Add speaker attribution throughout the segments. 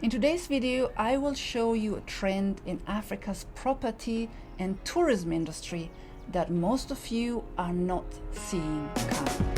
Speaker 1: In today's video, I will show you a trend in Africa's property and tourism industry that most of you are not seeing coming.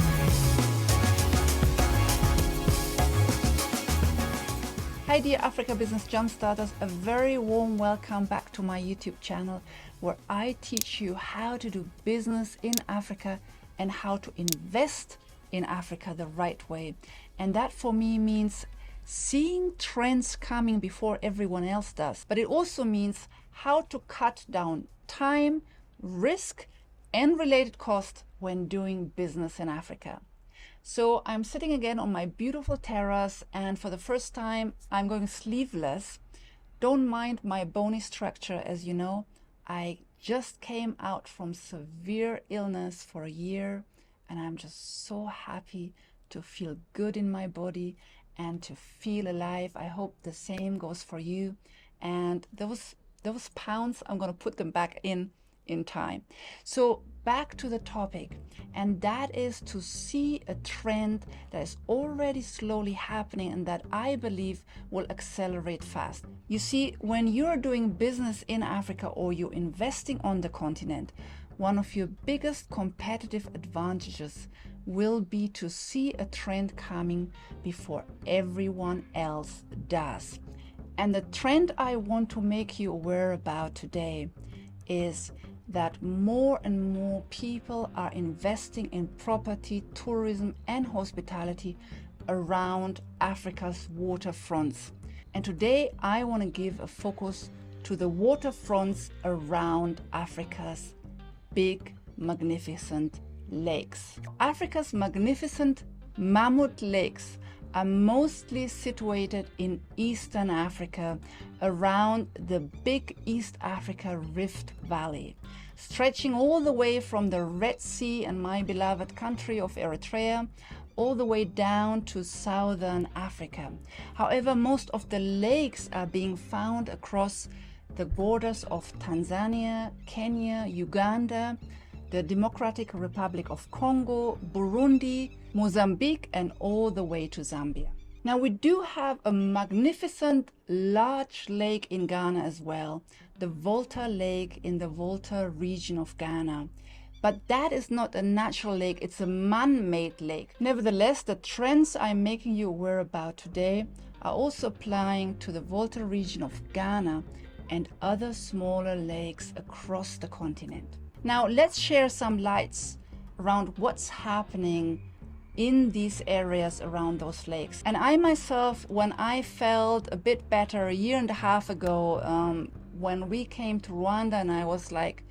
Speaker 1: Hi dear Africa Business Jumpstarters, a very warm welcome back to my YouTube channel where I teach you how to do business in Africa and how to invest in Africa the right way. And that for me means seeing trends coming before everyone else does. But it also means how to cut down time, risk, and related cost when doing business in Africa. So I'm sitting again on my beautiful terrace, and for the first time I'm going sleeveless. Don't mind my bony structure, as you know. I just came out from severe illness for a year, and I'm just so happy to feel good in my body and to feel alive. I hope the same goes for you. And those pounds, I'm going to put them back in time. So back to the topic, and that is to see a trend that is already slowly happening and that I believe will accelerate fast. You see, when you're doing business in Africa or you're investing on the continent, one of your biggest competitive advantages will be to see a trend coming before everyone else does. And the trend I want to make you aware about today is that more and more people are investing in property, tourism, and hospitality around Africa's waterfronts. And today I want to give a focus to the waterfronts around Africa's big, magnificent lakes. Africa's magnificent mammoth lakes are mostly situated in Eastern Africa around the big East Africa Rift Valley, stretching all the way from the Red Sea and my beloved country of Eritrea all the way down to Southern Africa. However, most of the lakes are being found across the borders of Tanzania, Kenya, Uganda, the Democratic Republic of Congo, Burundi, Mozambique, and all the way to Zambia. Now, we do have a magnificent large lake in Ghana as well, the Volta Lake in the Volta region of Ghana. But that is not a natural lake, it's a man-made lake. Nevertheless, the trends I'm making you aware about today are also applying to the Volta region of Ghana and other smaller lakes across the continent. Now, let's share some lights around what's happening in these areas around those lakes. And I myself, when I felt a bit better a year and a half ago, when we came to Rwanda and I was like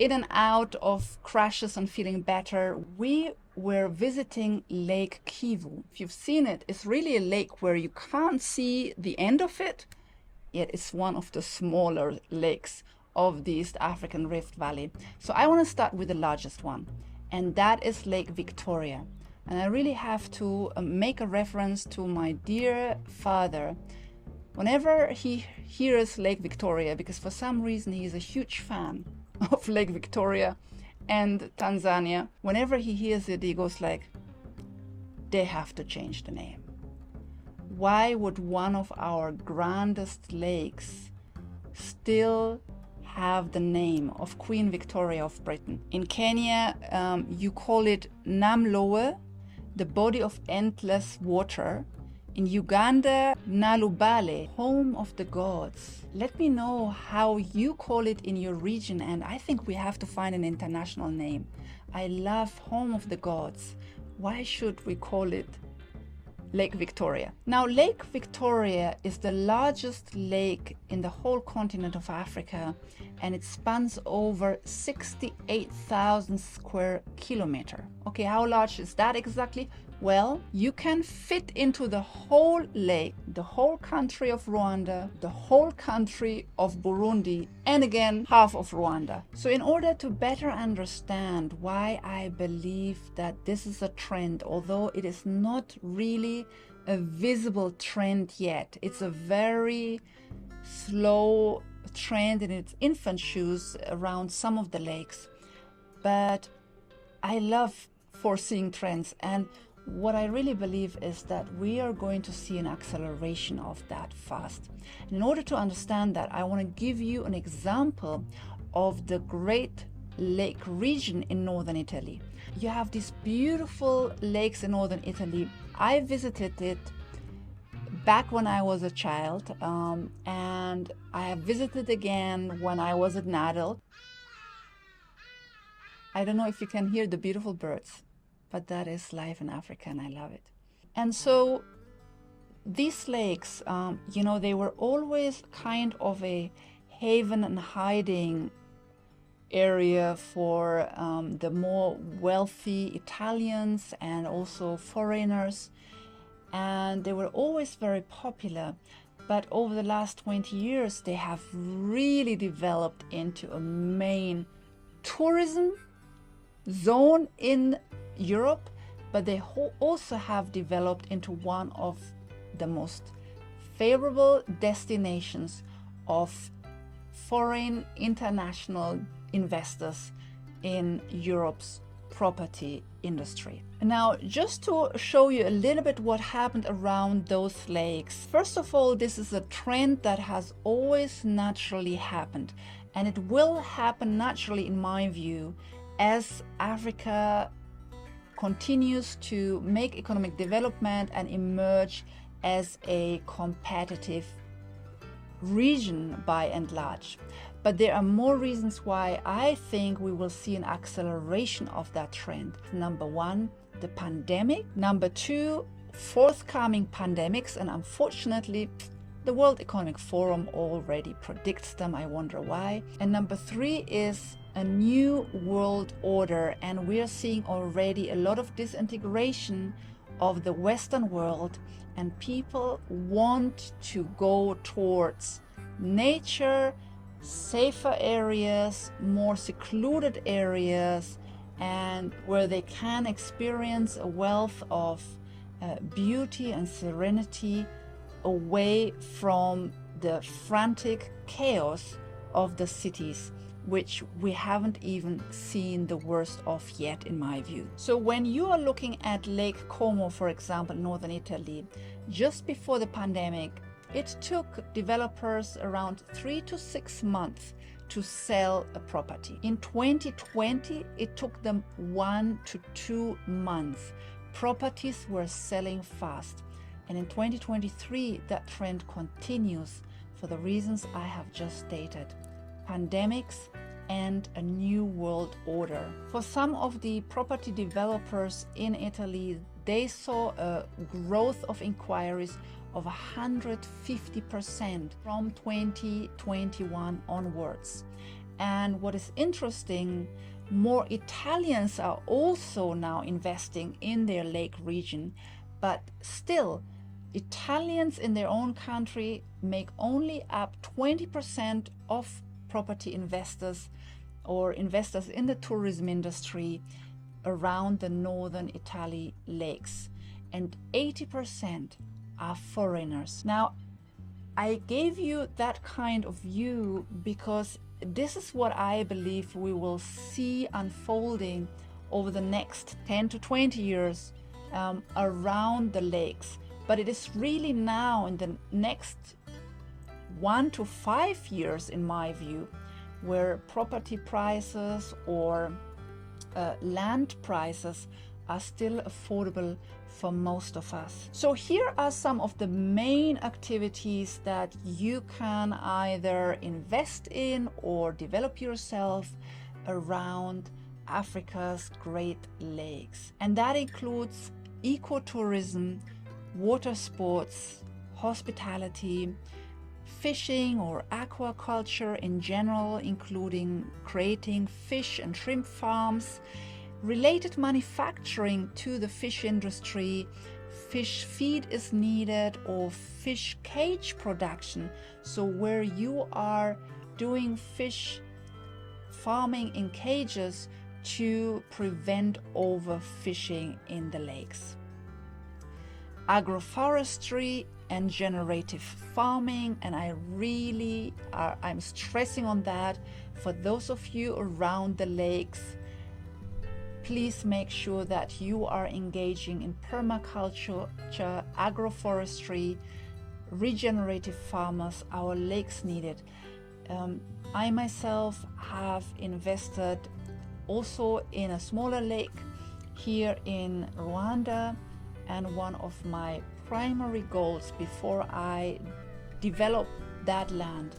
Speaker 1: in and out of crashes and feeling better, we were visiting Lake Kivu. If you've seen it, it's really a lake where you can't see the end of it, yet it's one of the smaller lakes of the East African Rift Valley. So I want to start with the largest one, and that is Lake Victoria. And I really have to make a reference to my dear father whenever he hears Lake Victoria, because for some reason he is a huge fan of Lake Victoria and Tanzania. Whenever he hears it, he goes like, they have to change the name. Why would one of our grandest lakes still have the name of Queen Victoria of Britain? In Kenya, you call it Namlowe, the body of endless water. In Uganda, Nalubale, home of the gods. Let me know how you call it in your region, and I think we have to find an international name. I love home of the gods. Why should we call it Lake Victoria? Now, Lake Victoria is the largest lake in the whole continent of Africa, and it spans over 68,000 square kilometers. Okay, how large is that exactly? Well, you can fit into the whole lake, the whole country of Rwanda, the whole country of Burundi, and again, half of Rwanda. So in order to better understand why I believe that this is a trend, although it is not really a visible trend yet, it's a very slow trend in its infant shoes around some of the lakes. But I love foreseeing trends, and what I really believe is that we are going to see an acceleration of that fast. In order to understand that, I want to give you an example of the Great Lake region in northern Italy. You have these beautiful lakes in northern Italy. I visited it back when I was a child, and I have visited again when I was an adult. I don't know if you can hear the beautiful birds, but that is life in Africa and I love it. And so these lakes, they were always kind of a haven and hiding area for the more wealthy Italians and also foreigners. And they were always very popular. But over the last 20 years, they have really developed into a main tourism zone in Europe, but they also have developed into one of the most favorable destinations of foreign international investors in Europe's property industry. Now, just to show you a little bit what happened around those lakes. First of all, this is a trend that has always naturally happened, and it will happen naturally, in my view, as Africa continues to make economic development and emerge as a competitive region by and large. But there are more reasons why I think we will see an acceleration of that trend. Number one, the pandemic. Number two, forthcoming pandemics, and unfortunately the World Economic Forum already predicts them. I wonder why. And number three is a new world order, and we are seeing already a lot of disintegration of the Western world, and people want to go towards nature, safer areas, more secluded areas, and where they can experience a wealth of beauty and serenity away from the frantic chaos of the cities, which we haven't even seen the worst of yet, in my view. So when you are looking at Lake Como, for example, northern Italy, just before the pandemic, it took developers around 3 to 6 months to sell a property. In 2020, it took them 1 to 2 months. Properties were selling fast. And in 2023, that trend continues for the reasons I have just stated. Pandemics and a new world order. For some of the property developers in Italy, they saw a growth of inquiries of 150% from 2021 onwards. And what is interesting, more Italians are also now investing in their lake region, but still, Italians in their own country make only up 20% of property investors or investors in the tourism industry around the northern Italy lakes, and 80% are foreigners. Now, I gave you that kind of view because this is what I believe we will see unfolding over the next 10 to 20 years around the lakes. But it is really now, in the next 1 to 5 years, in my view, where property prices or land prices are still affordable for most of us. So here are some of the main activities that you can either invest in or develop yourself around Africa's Great Lakes. And that includes ecotourism, water sports, hospitality, fishing or aquaculture in general, including creating fish and shrimp farms, related manufacturing to the fish industry, fish feed is needed, or fish cage production, so where you are doing fish farming in cages to prevent overfishing in the lakes. Agroforestry and generative farming, and I'm stressing on that for those of you around the lakes. please make sure that you are engaging in permaculture, agroforestry, regenerative farmers. Our lakes need it. I myself have invested also in a smaller lake here in Rwanda, and one of my primary goals before I develop that land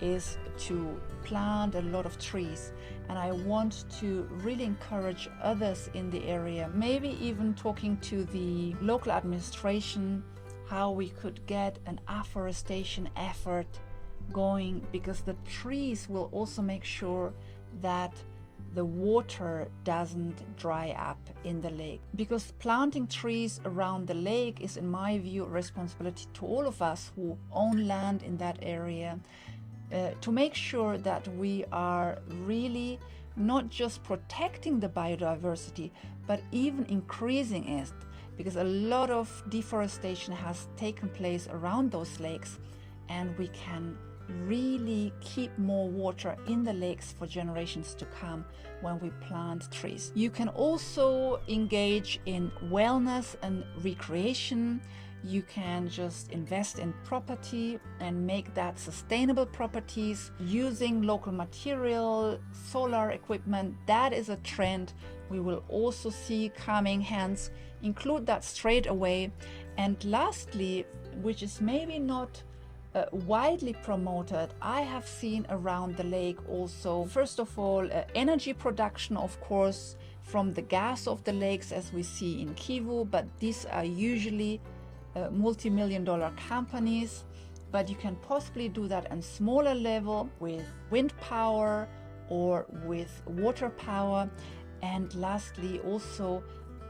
Speaker 1: is to plant a lot of trees, and I want to really encourage others in the area, maybe even talking to the local administration, how we could get an afforestation effort going, because the trees will also make sure that the water doesn't dry up in the lake. Because planting trees around the lake is, in my view, a responsibility to all of us who own land in that area, to make sure that we are really not just protecting the biodiversity, but even increasing it, because a lot of deforestation has taken place around those lakes, and we can really keep more water in the lakes for generations to come when we plant trees. You can also engage in wellness and recreation. You can just invest in property and make that sustainable properties using local material, solar equipment. That is a trend we will also see coming, hence include that straight away. And lastly, which is maybe not widely promoted, I have seen around the lake also, first of all, energy production, of course, from the gas of the lakes, as we see in Kivu, but these are usually multi-million-dollar companies. But you can possibly do that on smaller level with wind power or with water power. And lastly, also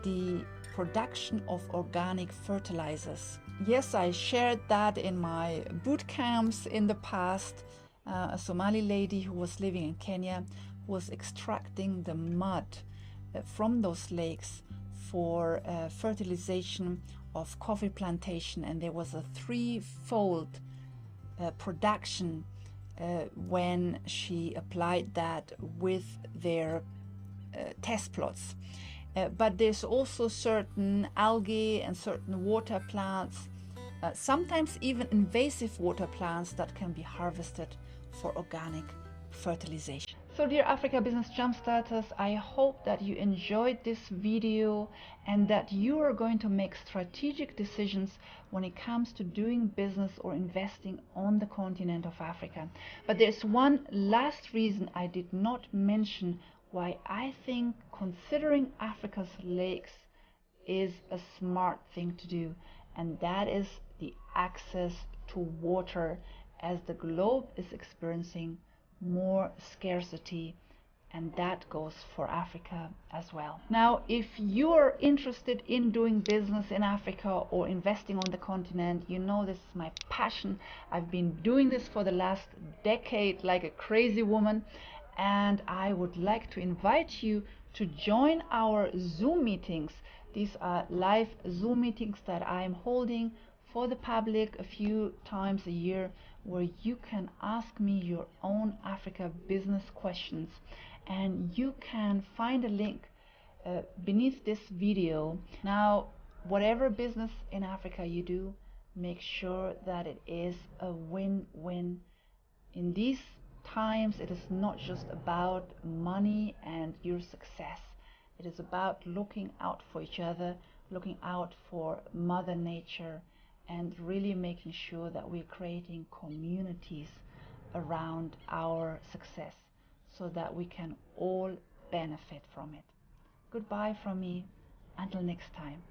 Speaker 1: the production of organic fertilizers. Yes, I shared that in my boot camps in the past. A Somali lady who was living in Kenya was extracting the mud from those lakes for fertilization of coffee plantation, and there was a threefold production when she applied that with their test plots. But there's also certain algae and certain water plants, sometimes even invasive water plants, that can be harvested for organic fertilization. So dear Africa Business Jumpstarters, I hope that you enjoyed this video and that you are going to make strategic decisions when it comes to doing business or investing on the continent of Africa. But there's one last reason I did not mention why I think considering Africa's lakes is a smart thing to do, and that is the access to water, as the globe is experiencing more scarcity, and that goes for Africa as well. Now, if you are interested in doing business in Africa or investing on the continent, you know this is my passion. I've been doing this for the last decade like a crazy woman, and I would like to invite you to join our Zoom meetings. These are live Zoom meetings that I'm holding for the public a few times a year, where you can ask me your own Africa business questions, and you can find a link beneath this video. Now, whatever business in Africa you do, make sure that it is a win-win. In these times, it is not just about money and your success. It is about looking out for each other, looking out for Mother Nature, and really making sure that we're creating communities around our success so that we can all benefit from it. Goodbye from me. Until next time.